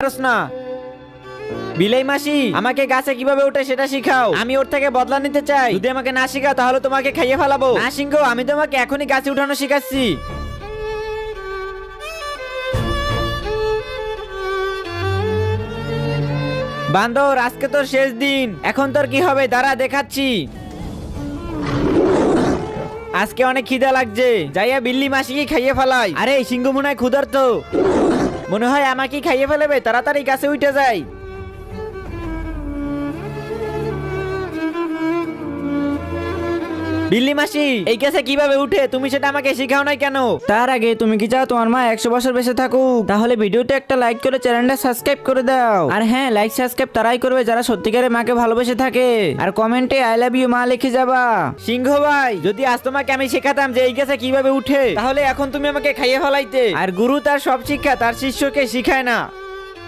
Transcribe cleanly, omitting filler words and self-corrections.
পারছ না। বিলাই মাসি, আমাকে গাছে কিভাবে উঠে সেটা শিখাও। আমি ওর থেকে বদলা নিতে চাই। যদি আমাকে না শিখাও তাহলে তোমাকে খাইয়ে ফেলাবো। না সিংহ, আমি তোমাকে এখনই গাছে উঠানো শিখাচ্ছি। বান্দর, আজকে তোর শেষ দিন। এখন তোর কি হবে দাঁড়া দেখাচ্ছি। আজকে অনেক খিদা লাগছে, যাইয়া বিল্লি মাসিকে খাইয়ে ফেলাই। আরে সিংহ মনে হয় ক্ষুধার্ত, মনে হয় আমাকে খাইয়ে ফেলবে। তাড়াতাড়ি গাছে উঠে যাই। বিল্লি মাসি, এই গাছে কিভাবে উঠে তুমি সেটা আমাকে শিখাও নাই কেন? তার আগে তুমি কি চাও তোমার মা 100 বছর বেঁচে থাকুক? তাহলে ভিডিওতে একটা লাইক করে চ্যানেলটা সাবস্ক্রাইব করে দাও। আর হ্যাঁ, লাইক সাবস্ক্রাইব তারাই করবে যারা সত্যিকারের মাকে ভালোবেসে থাকে। আর কমেন্টে আই লাভ ইউ মা লিখে যাবা। সিংহ ভাই, যদি আজ তোমাকে আমি শেখাতাম যে এই গাছে কিভাবে উঠে, তাহলে এখন তুমি আমাকে খাইয়ে ফেলাইতে। আর গুরু তার সব শিক্ষা তার শিষ্যকে শিখায় না।